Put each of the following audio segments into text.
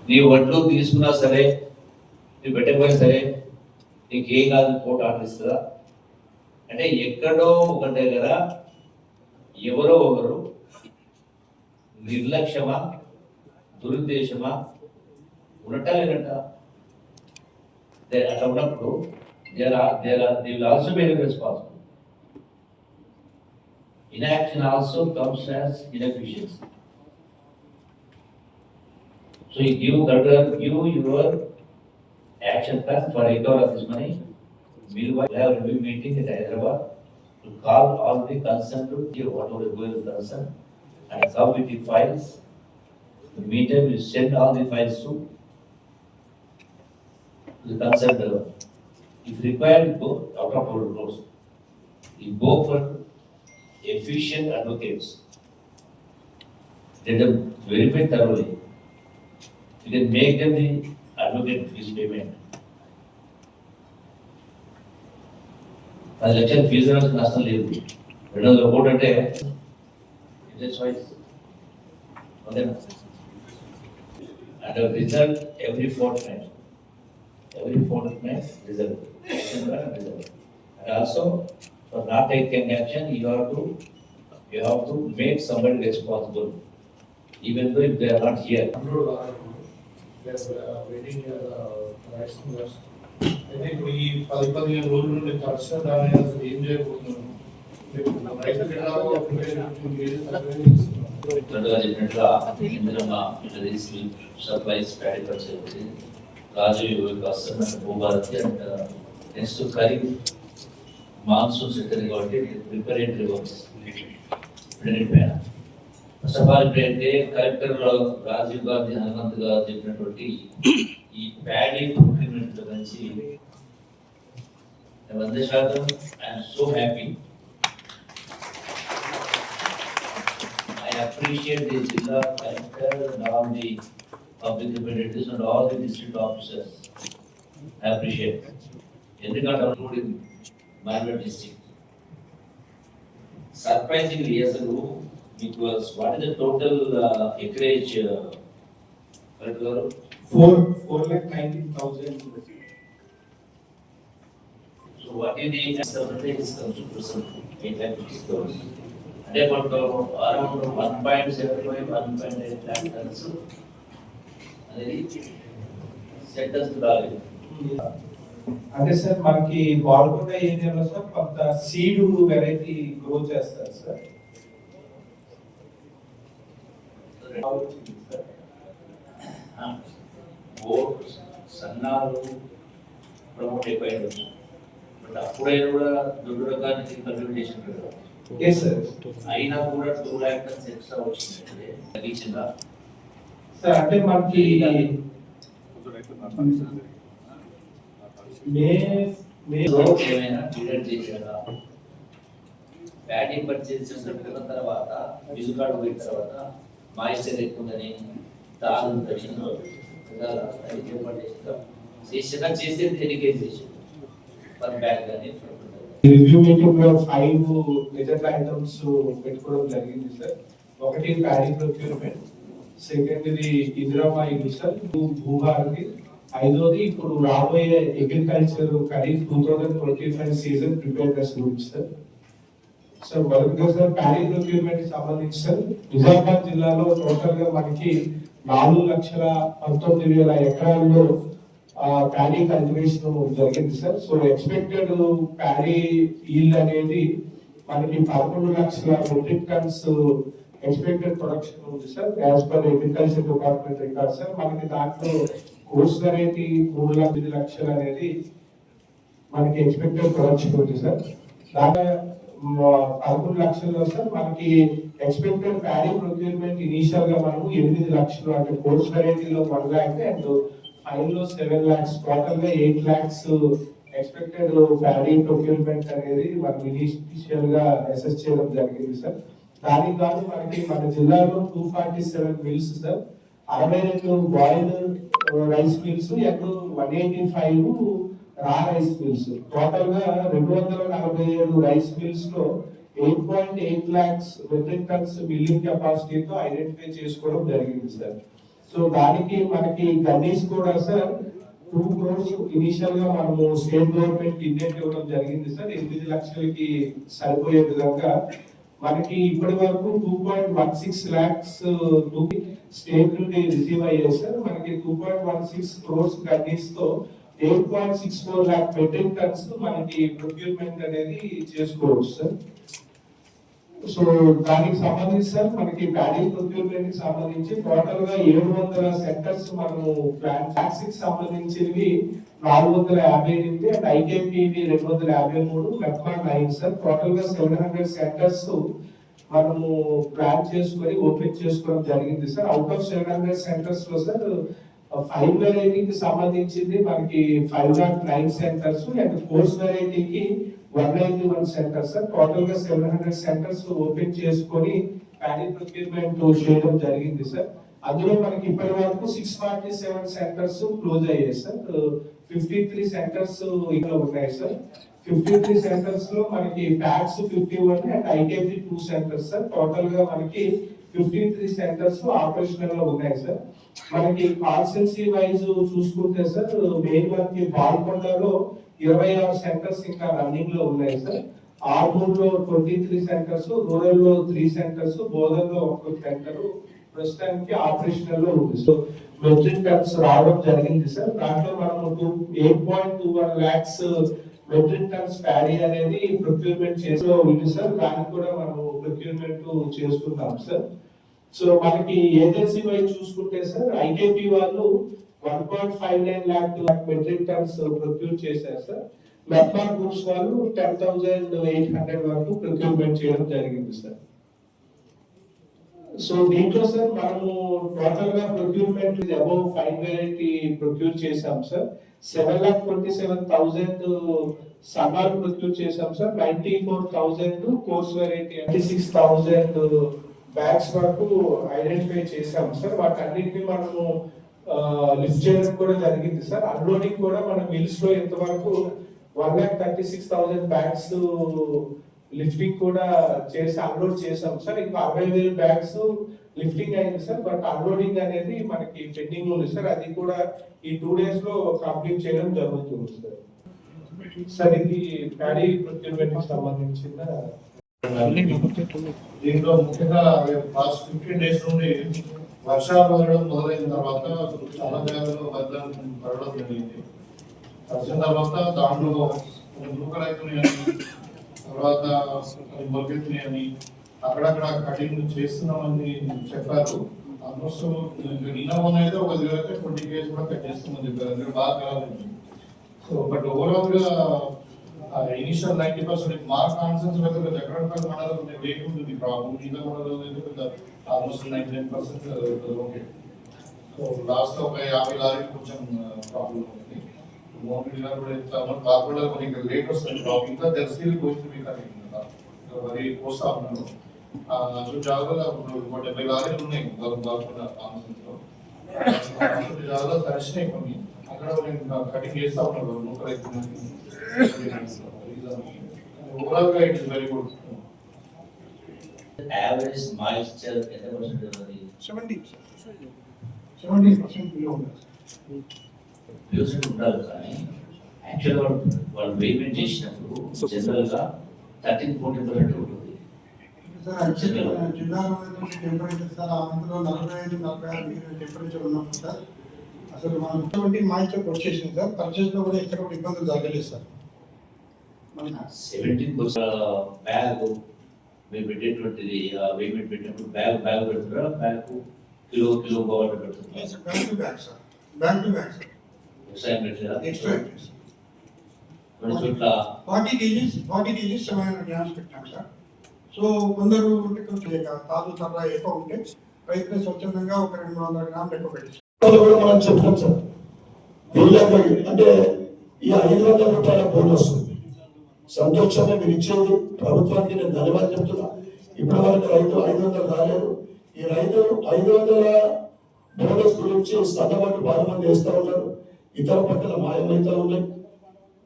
నీ ఒడ్లు తీసుకున్నా సరే, నువ్వు పెట్టకపోయినా సరే నీకేం కాదు కోట ఆర్డర్ ఇస్తుందా? అంటే ఎక్కడో ఒక దగ్గర ఎవరో ఒకరు నిర్లక్ష్యమా, దురుద్దేశమా ఉన్నట్ట లేనట్ట? అట్లా ఉన్నప్పుడు they will also be responsible. Inaction also comes as inefficiency. So you give your action plan for recovery of this money. Meanwhile, we have a review meeting at Hyderabad to call all the concerned to give whatever is going to concern and come with the files. In the meantime, we send all the files to the concerned. If required, go out of our roles. You go for efficient advocates. Let them verify thoroughly. You can make them the advocate fees payment. 10 లక్షల fee అనేది నష్టం లేదు. 200 కోట్లు అంటే interest wise అంతేనా? And a result every fortnight result. And also for not taking action, you have to make somebody responsible, even though if they are not here. Waiting here, rights to us. I think we 10 రోజుల నుండి తరచుగా దాని అసలు ఏం చేయబోతున్నాం రైతు supplies paddy purchase రాజు వస్తున్న Bhubharati and next kharif monsoon sector కాబట్టి ప్రిపరేటరీ వర్క్స్ పైన ఫస్ట్ ఆఫ్ ఆల్ ఇప్పుడైతే కలెక్టర్ రాజీవ్ గాంధీ హనుమంత్ గారు చెప్పినటువంటి ఈ ప్యాడీ ప్రొక్యూర్మెంట్ గురించి 100% I'm so happy. I appreciate the Jilla Collector and all the public representatives and all the district officers. I appreciate it. ఎందుకంటే including Malwa district. Surprisingly, అసలు because what is the total acreage? 4,90,000. So what is the percentage? 8,50,000. అంటే around 1.75 1.8 lakh tons అనేది centres రాలేదు. అంటే sir మనకి బాల్కొండ ఏరియాలో sir కొంత seed variety grow చేస్తారు సార్. సన్నాలు ప్రమోట్ అయిపోయాడు, బట్ అప్పుడైనా కూడా దొడ్డు రకానికి కల్టివేట్ చేసింది కదా. అయినా కూడా 2 lakh tons ఎక్స్ట్రా వచ్చింది. తగ్గించిందా సార్? అంటే మనకి ఏమైనా డిడక్ట్ చేశారా? ప్యాడీ పర్చేజ్ చేసిన తర్వాత బిల్లు కార్డు పోయిన తర్వాత మాయిశ్చర్ ఎక్కువ ఉందని దాని చేసేది ఎడ్యుకేషన్ పర్ బ్యాగ్ కానీ రివ్యూ మీటింగ్ లో 5 మేజర్ ఐటమ్స్ పెట్టుకోవడం జరిగింది సార్. ఒకటి ప్యాడీ ప్రొక్యూర్మెంట్, సెకండ్ది ఇందిరామా ఇల్లు సార్, భూభారతి, ఐదోది ఇప్పుడు రాబోయే అగ్రికల్చర్ ఖరీఫ్ 2025 సీజన్ ప్రిపేర్నెస్ గురించి సార్. సార్ మొదటిగా సార్ ప్యాడీ ప్రొక్యూర్మెంట్ కి సంబంధించి సార్ నిజామాబాద్ జిల్లాలో టోటల్ గా మనకి 4,19,000 ఎకరాల్లో ప్యాడీ కల్టివేషన్ జరిగింది sir. So expected paddy yield అనేది మనకి 11 లక్షల మెట్రిక్ టన్స్ ఎక్స్పెక్టెడ్ ప్రొడక్షన్ ఉంది sir, as per agriculture department record sir. మనకి దాంట్లో కోర్స్ వెరైటీ 3,05,000 లక్షలు అనేది మనకి ఎక్స్పెక్టెడ్ ప్రొడక్షన్ ఉంది సార్. దాని 11 లక్షల్లో సార్ మనకి ఎక్స్పెక్టెడ్ ప్యాడీ ప్రొక్యూర్మెంట్ ఇనిషియల్ గా మనం 8 లక్షలు అంటే కోర్స్ వెరైటీలో 1 lakh అండ్ ఫైన్ లో 7 lakhs, టోటల్ గా 8 lakhs ఎక్స్పెక్టెడ్ ప్యాడీ ప్రొక్యూర్మెంట్ అనేది మనం ఇనిషియల్ గా అసెస్ చేయడం జరిగింది సార్. దానికి గాను మనకి మన జిల్లాలో 247 mills sir, 62 boiled rice mills, ఎక్కడ 185 రా రైస్ మిల్స్, టోటల్ గా 247 రైస్ మిల్స్ లో 8.8 lakhs మెట్రిక్ టన్స్ మిల్లింగ్ కెపాసిటీతో ఐడెంటిఫై చేసుకోవడం జరిగింది సార్. సో దానికి మనకి గన్నీస్ కూడా సార్ 2 crores ఇనిషియల్ గా మనము స్టేట్ గవర్నమెంట్ ఇండెంట్ ఇవ్వడం జరిగింది సార్. 8 లక్షలకి సరిపోయే విధంగా మనకి ఇప్పటి వరకు 2.16 lakhs స్టేట్ నుండి రిసీవ్ అయ్యాయి సార్. మనకి 2.16 crores గన్నీస్ తో 8.64 lakh మెట్రిక్ టన్స్ మనకి ప్రొక్యూర్మెంట్ అనేది చేసుకోవచ్చు సార్. సో దానికి సంబంధించి సార్ మనకి ప్యాడీ ప్రొక్యూర్మెంట్ కి సంబంధించి టోటల్ గా 700 సెంటర్స్ మనము ప్లాన్ టాక్సీకి సంబంధించినవి 458 అండ్ ఐకేపీవి 253 మెట్మా 9 సార్. టోటల్ గా 700 సెంటర్స్ మనము ప్లాన్ చేసుకొని ఓపెన్ చేసుకోవడం జరిగింది సార్. అవుట్ ఆఫ్ 700 సెంటర్స్ లో సార్ 5 వెరైటీకి సంబంధించింది మనకి 509 సెంటర్స్ అండ్ కోర్స్ వెరైటీకి 191 సెంటర్స్ సార్. టోటల్ గా 700 సెంటర్స్ ఓపెన్ చేసుకొని ప్యాడీ ప్రొక్యూర్మెంట్ చేయడం జరిగింది సార్. అందులో మనకి ఇప్పటి వరకు 647 సెంటర్స్ క్లోజ్ అయ్యాయి సార్. 53 సెంటర్స్ ఇంకా ఉన్నాయి సార్. 53 సెంటర్స్ లో మనకి PACS 51 and IKP 2 centres sir. Total గా మనకి 53 సెంటర్స్ ఆపరేషనల్ లో ఉన్నాయి సార్. మనకి కాన్స్టెన్సీ వైజ్ చూసుకుంటే సార్ మెయిన్ మనకి బాల్కొండలో 26 సెంటర్స్ ఇంకా రన్నింగ్ లో ఉన్నాయి సార్. ఆర్మూర్ లో 23 సెంటర్స్, రూరల్ లో 3 సెంటర్స్, బోధన్ లో 1 సెంటర్ ప్రస్తుతానికి ఆపరేషనల్ లో ఉంది. సో మెట్రిక్ టన్స్ రావడం జరిగింది సార్. దాంట్లో మనము 8.21 lakhs మెట్రిక్ టన్స్ ప్యాడీ అనేది ప్రొక్యూర్మెంట్ చేసి ఉంది సార్. దానికి కూడా మనము ప్రొక్యూర్మెంట్ చేసుకున్నాం సార్. సో మనకి ఏజెన్సీ వైజ్ చూసుకుంటే సార్ ఐకేపీ వాళ్ళు 1.59 lakh మెట్రిక్ టన్స్ ప్రొక్యూర్ చేశారు సార్. మెట్మా గ్రూప్స్ వాళ్ళు 10,800 వరకు ప్రొక్యూర్మెంట్ చేయడం జరిగింది సార్. సో దీంట్లో సార్ మనము టోటల్ గా ప్రొక్యూర్మెంట్ అబౌవ్ 5 వెరైటీ ప్రొక్యూర్ చేశాం సార్. 7,27,000 సమాన్ ప్రొక్యూర్ చేశాం సార్. 94,000 కోర్స్ వెరైటీ 36,000 బ్యాగ్స్ వరకు ఐడెంటిఫై చేశాం సార్. వాటన్నిటిని మనము లిఫ్ట్ చేయడం కూడా జరిగింది సార్. అన్లోడింగ్ కూడా మన మిల్స్ లో ఇంతవరకు 1,36,000 బ్యాగ్స్ లిఫ్టింగ్ కూడా చేసి అన్లోడ్ చేసాం సార్. ఇంకా 60,000 బ్యాగ్స్ లిఫ్టింగ్ అయింది సార్. బట్ అన్లోడింగ్ అనేది మనకి పెండింగ్ ఉంది సార్. అది కూడా ఈ 2 days లో కంప్లీట్ చేయడం జరుగుతుంది సార్. సార్ ఇది ప్యాడీ ప్రొక్యూర్మెంట్ కి సంబంధించిన దీంట్లో ముఖ్యంగా లాస్ట్ 15 days నుండి వర్షాలు పడడం మొదలైన తర్వాత చాలా జాగాలో వర్షాలు పడడం జరిగింది. వచ్చిన తర్వాత దాంట్లో నూకలైతున్నాయి అని తర్వాత మొలకెత్తున్నాయి అని అక్కడక్కడ కటింగ్ చేస్తున్నామని చెప్పారు. ఆల్మోస్ట్ నిన్న మొన్న అయితే ఒక దగ్గర 20 కేజీస్ కూడా కట్ చేస్తామని చెప్పారు. అందుకే బాగా కావాలి. సో బట్ ఓవరాల్ గా ఇనిషియల్ 90% మార్క్ కాన్సెన్స్ ఎక్కడ మండలం వెయిట్ ఉంటుంది ప్రాబ్లం. ఇంకా కూడా ఆల్మోస్ట్ 99% ఓకే. సో లాస్ట్ ఒక 50 లారీలు కొంచెం ప్రాబ్లం ఉంది. మోటార్ కూడా ఇస్తాము. కాకుండా మనకి లేట్ వస్తుంది ప్రాబ్లం. ఇంకా దర్శీలు పోస్ట్ వరి పోస్తా ఉన్నాను. సో జాగ్రత్తగా 70 లారీలు ఉన్నాయి కాకుండా కాన్సెన్స్ లో. జాగ్రత్త తరిచినాయి కొన్ని. అక్కడ కటింగ్ చేస్తా ఉన్నారు నూకలు అయితే. ఓవరాల్ గా it is very good. Average moisture ఎంత పర్సెంట్ ఉంది? 70% బిలో ఉంది. ప్యూరిటీ ఉండాలి కానీ యాక్చువల్ వాళ్ళు పేమెంట్ చేసినప్పుడు జనరల్ గా 13-14% ఉంటుంది. జిల్లాలో టెంపరేచర్ సార్ అందులో 45-46 డిగ్రీ టెంపరేచర్ ఉన్నప్పుడు సార్ అసలు మనం ఎటువంటి మాయిశ్చర్ వచ్చేసింది సార్. పర్చేస్ లో కూడా ఎక్కడ కూడా ఇబ్బందులు జరగలేదు సార్. 17% బ్యాగ్ మీరు పెట్టేటువంటిది పేమెంట్ పెట్టినప్పుడు బ్యాగ్ పెడుతున్నారా? బ్యాగ్ కిలో బాగా పెడుతున్నారు. Back to back sir. Back to back sir. Extra పెట్టారా? ఎక్స్ట్రా కొన్ని చోట్ల 40 kgs 700 grams పెట్టాం సార్. సో కొందరు ఉంటే కొంచెం తాజు సరదా ఎక్కువ ఉంటే రైతులు స్వచ్ఛందంగా ఒక 200 గ్రాములు ఎక్కువ పెట్టారు. మనం చెప్తాం సార్. అంటే ఈ 500 రూపాయల బోనస్ సంతోషంగా మీరు ఇచ్చేది ప్రభుత్వానికి నేను ధన్యవాదాలు చెప్తున్నా. ఇప్పటి వరకు రైతు 500 రాలేదు. ఈ రైతు 500 బోనస్ గురించి సన్నబట్టు బాగా మంది వేస్తూ ఉన్నారు. ఇతర పక్కన మాయమైతే ఉన్నాయి.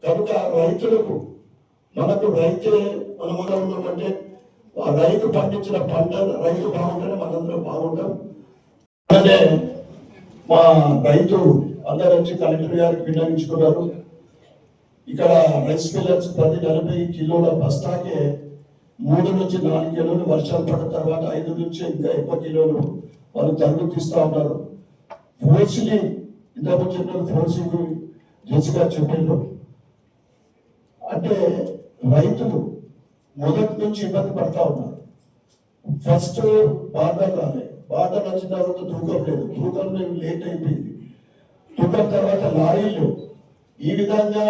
కనుక రైతులకు మనకు రైతే మనం ఉన్నామంటే ఆ రైతు పండించిన పంట రైతు బాగుంటేనే మనందరం బాగుంటాం. అలాగే మా రైతు అందరూ వచ్చి కలెక్టర్ గారికి విన్నవించుకున్నారు. ఇక్కడ రైస్ మిల్లర్స్ 10-40 కిలోల బస్తాకే 3 నుంచి 4 కిలోలు వర్షాలు పడిన తర్వాత 5 నుంచి ఇంకా ఎక్కువ కిలోలు వాళ్ళు తరుగు తీస్తా ఉన్నారు. ఫోర్స్ని ఇంతకు చెప్పిన ఫోర్సింగ్ జడ్జిగా చెప్పారు. అంటే రైతులు మొదటి నుంచి ఇబ్బంది పడతా ఉన్నారు. ఫస్ట్ బార్డర్ రాలే, బార్డర్ వచ్చిన తర్వాత తూకం లేదు, తూకం లేట్ అయిపోయింది, తూకం తర్వాత లారీలు, ఈ విధంగా